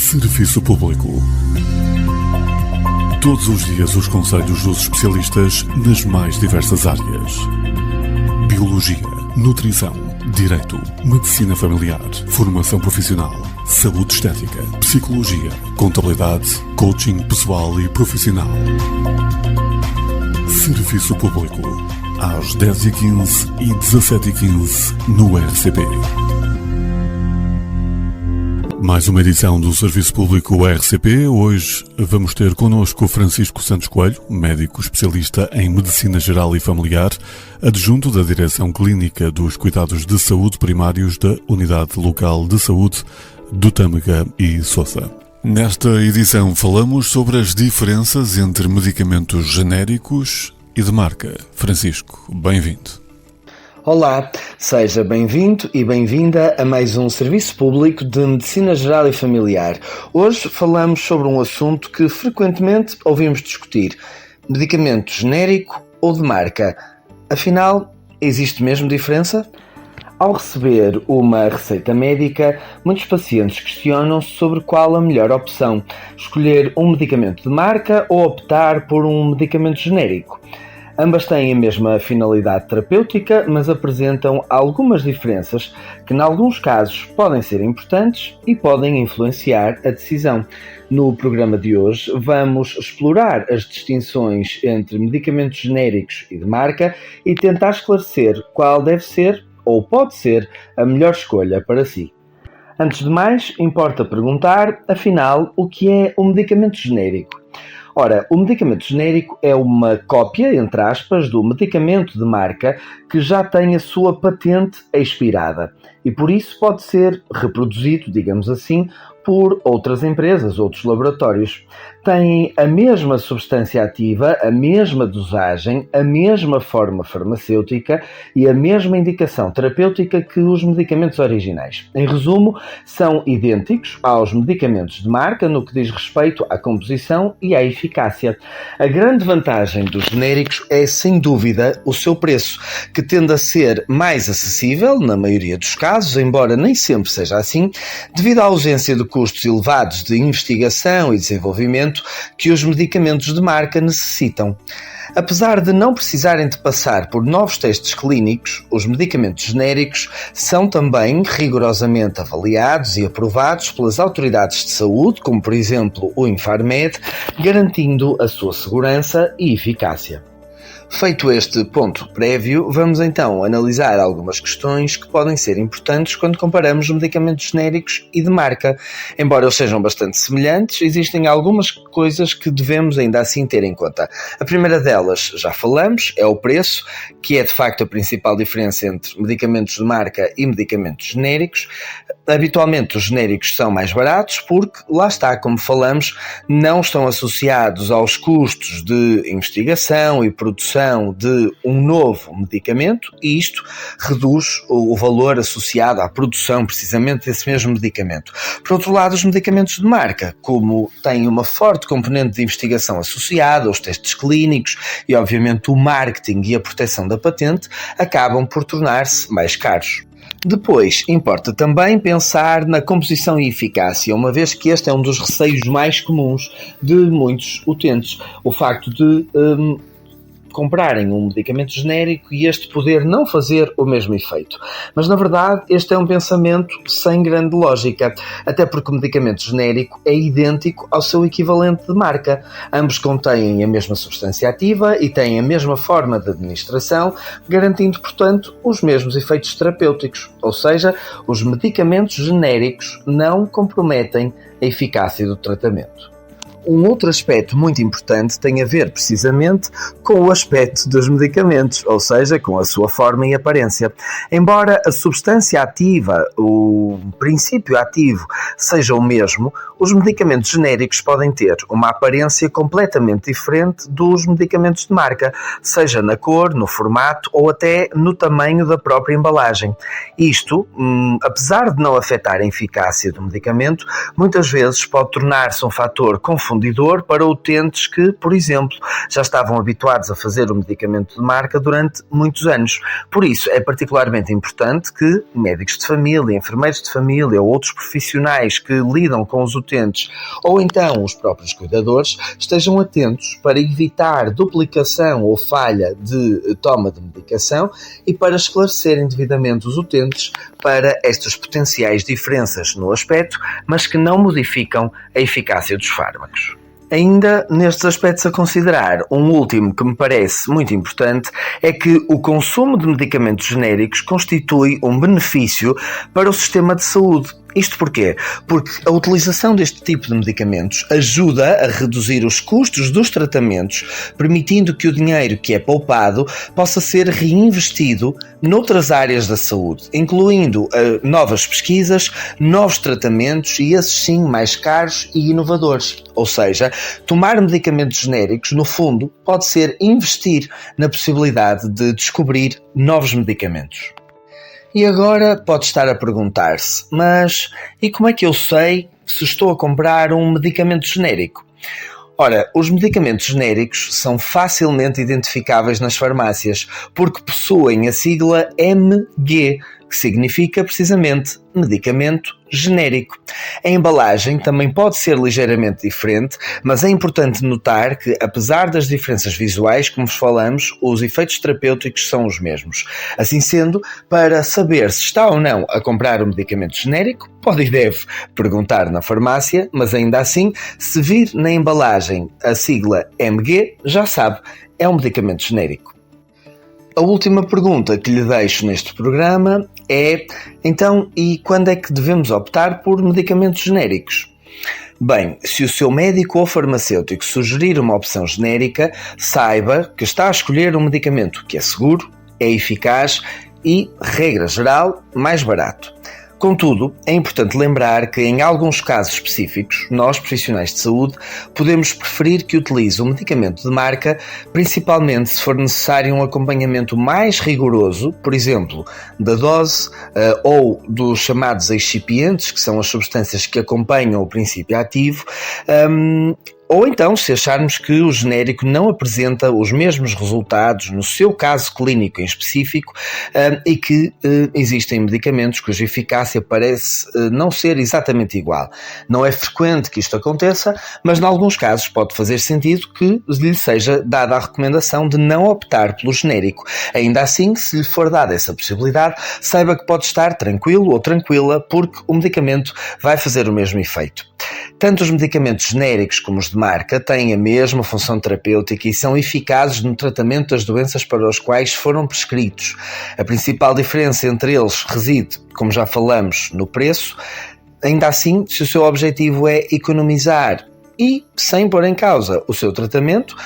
Serviço Público. Todos os dias os conselhos dos especialistas nas mais diversas áreas. Biologia, nutrição, direito, medicina familiar, formação profissional, saúde estética, psicologia, contabilidade, coaching pessoal e profissional. Serviço Público, às 10h15 e 17h15 no RCP. Mais uma edição do Serviço Público RCP. Hoje vamos ter connosco Francisco Santos Coelho, médico especialista em Medicina Geral e Familiar, adjunto da Direção Clínica dos Cuidados de Saúde Primários da Unidade Local de Saúde do Tâmega e Sousa. Nesta edição falamos sobre as diferenças entre medicamentos genéricos e de marca. Francisco, bem-vindo. Olá, seja bem-vindo e bem-vinda a mais um Serviço Público de Medicina Geral e Familiar. Hoje falamos sobre um assunto que frequentemente ouvimos discutir: medicamento genérico ou de marca. Afinal, existe mesmo diferença? Ao receber uma receita médica, muitos pacientes questionam-se sobre qual a melhor opção: escolher um medicamento de marca ou optar por um medicamento genérico. Ambas têm a mesma finalidade terapêutica, mas apresentam algumas diferenças que, em alguns casos, podem ser importantes e podem influenciar a decisão. No programa de hoje, vamos explorar as distinções entre medicamentos genéricos e de marca e tentar esclarecer qual deve ser ou pode ser a melhor escolha para si. Antes de mais, importa perguntar, afinal, o que é um medicamento genérico? Ora, o medicamento genérico é uma cópia, entre aspas, do medicamento de marca que já tem a sua patente expirada e por isso pode ser reproduzido, digamos assim, por outras empresas, outros laboratórios. Têm a mesma substância ativa, a mesma dosagem, a mesma forma farmacêutica e a mesma indicação terapêutica que os medicamentos originais. Em resumo, são idênticos aos medicamentos de marca no que diz respeito à composição e à eficácia. A grande vantagem dos genéricos é, sem dúvida, o seu preço, que tende a ser mais acessível, na maioria dos casos, embora nem sempre seja assim, devido à ausência de custos elevados de investigação e desenvolvimento que os medicamentos de marca necessitam. Apesar de não precisarem de passar por novos testes clínicos, os medicamentos genéricos são também rigorosamente avaliados e aprovados pelas autoridades de saúde, como por exemplo o Infarmed, garantindo a sua segurança e eficácia. Feito este ponto prévio, vamos então analisar algumas questões que podem ser importantes quando comparamos medicamentos genéricos e de marca. Embora eles sejam bastante semelhantes, existem algumas coisas que devemos ainda assim ter em conta. A primeira delas, já falamos, é o preço, que é de facto a principal diferença entre medicamentos de marca e medicamentos genéricos. Habitualmente os genéricos são mais baratos porque, lá está, como falamos, não estão associados aos custos de investigação e produção de um novo medicamento e isto reduz o valor associado à produção precisamente desse mesmo medicamento. Por outro lado, os medicamentos de marca, como têm uma forte componente de investigação associada aos testes clínicos e obviamente o marketing e a proteção da patente, acabam por tornar-se mais caros. Depois, importa também pensar na composição e eficácia, uma vez que este é um dos receios mais comuns de muitos utentes, o facto de comprarem um medicamento genérico e este poder não fazer o mesmo efeito. Mas, na verdade, este é um pensamento sem grande lógica, até porque o medicamento genérico é idêntico ao seu equivalente de marca. Ambos contêm a mesma substância ativa e têm a mesma forma de administração, garantindo, portanto, os mesmos efeitos terapêuticos. Ou seja, os medicamentos genéricos não comprometem a eficácia do tratamento. Um outro aspecto muito importante tem a ver precisamente com o aspecto dos medicamentos, ou seja, com a sua forma e aparência. Embora a substância ativa, o princípio ativo, seja o mesmo, os medicamentos genéricos podem ter uma aparência completamente diferente dos medicamentos de marca, seja na cor, no formato ou até no tamanho da própria embalagem. Isto, apesar de não afetar a eficácia do medicamento, muitas vezes pode tornar-se um fator confuso confundidor para utentes que, por exemplo, já estavam habituados a fazer o medicamento de marca durante muitos anos. Por isso, é particularmente importante que médicos de família, enfermeiros de família ou outros profissionais que lidam com os utentes, ou então os próprios cuidadores, estejam atentos para evitar duplicação ou falha de toma de medicação e para esclarecerem devidamente os utentes para estas potenciais diferenças no aspecto, mas que não modificam a eficácia dos fármacos. Ainda nestes aspectos a considerar, um último que me parece muito importante é que o consumo de medicamentos genéricos constitui um benefício para o sistema de saúde. Isto porquê? Porque a utilização deste tipo de medicamentos ajuda a reduzir os custos dos tratamentos, permitindo que o dinheiro que é poupado possa ser reinvestido noutras áreas da saúde, incluindo novas pesquisas, novos tratamentos e esses sim mais caros e inovadores. Ou seja, tomar medicamentos genéricos, no fundo, pode ser investir na possibilidade de descobrir novos medicamentos. E agora pode estar a perguntar-se, mas e como é que eu sei se estou a comprar um medicamento genérico? Ora, os medicamentos genéricos são facilmente identificáveis nas farmácias porque possuem a sigla MG, que significa precisamente medicamento genérico. A embalagem também pode ser ligeiramente diferente, mas é importante notar que, apesar das diferenças visuais, como vos falamos, os efeitos terapêuticos são os mesmos. Assim sendo, para saber se está ou não a comprar um medicamento genérico, pode e deve perguntar na farmácia, mas ainda assim, se vir na embalagem a sigla MG, já sabe, é um medicamento genérico. A última pergunta que lhe deixo neste programa é, então, e quando é que devemos optar por medicamentos genéricos? Bem, se o seu médico ou farmacêutico sugerir uma opção genérica, saiba que está a escolher um medicamento que é seguro, é eficaz e, regra geral, mais barato. Contudo, é importante lembrar que, em alguns casos específicos, nós, profissionais de saúde, podemos preferir que utilize um medicamento de marca, principalmente se for necessário um acompanhamento mais rigoroso, por exemplo, da dose ou dos chamados excipientes, que são as substâncias que acompanham o princípio ativo, ou então, se acharmos que o genérico não apresenta os mesmos resultados no seu caso clínico em específico e que existem medicamentos cuja eficácia parece não ser exatamente igual. Não é frequente que isto aconteça, mas em alguns casos pode fazer sentido que lhe seja dada a recomendação de não optar pelo genérico. Ainda assim, se lhe for dada essa possibilidade, saiba que pode estar tranquilo ou tranquila porque o medicamento vai fazer o mesmo efeito. Tanto os medicamentos genéricos como os de marca têm a mesma função terapêutica e são eficazes no tratamento das doenças para os quais foram prescritos. A principal diferença entre eles reside, como já falamos, no preço. Ainda assim, se o seu objetivo é economizar e sem pôr em causa o seu tratamento,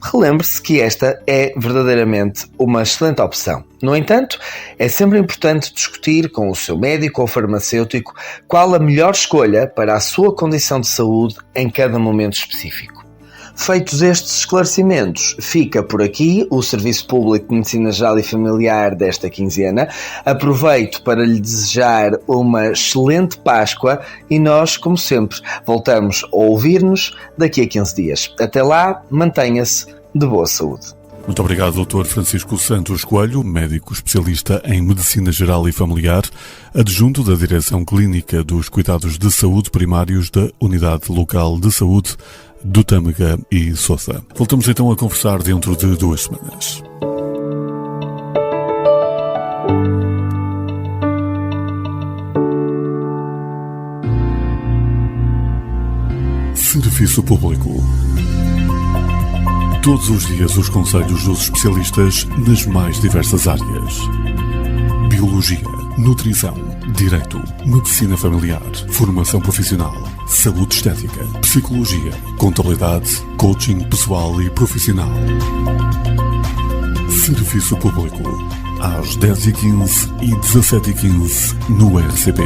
relembre-se que esta é verdadeiramente uma excelente opção. No entanto, é sempre importante discutir com o seu médico ou farmacêutico qual a melhor escolha para a sua condição de saúde em cada momento específico. Feitos estes esclarecimentos, fica por aqui o Serviço Público de Medicina Geral e Familiar desta quinzena. Aproveito para lhe desejar uma excelente Páscoa e nós, como sempre, voltamos a ouvir-nos daqui a 15 dias. Até lá, mantenha-se de boa saúde. Muito obrigado, Dr. Francisco Santos Coelho, médico especialista em Medicina Geral e Familiar, adjunto da Direção Clínica dos Cuidados de Saúde Primários da Unidade Local de Saúde do Tâmega e Sousa. Voltamos então a conversar dentro de 2 semanas. Serviço Público. Todos os dias os conselhos dos especialistas nas mais diversas áreas. Biologia, nutrição, direito, medicina familiar, formação profissional, saúde estética, psicologia, contabilidade, coaching pessoal e profissional. Serviço Público, às 10h15 e 17h15 no RCP.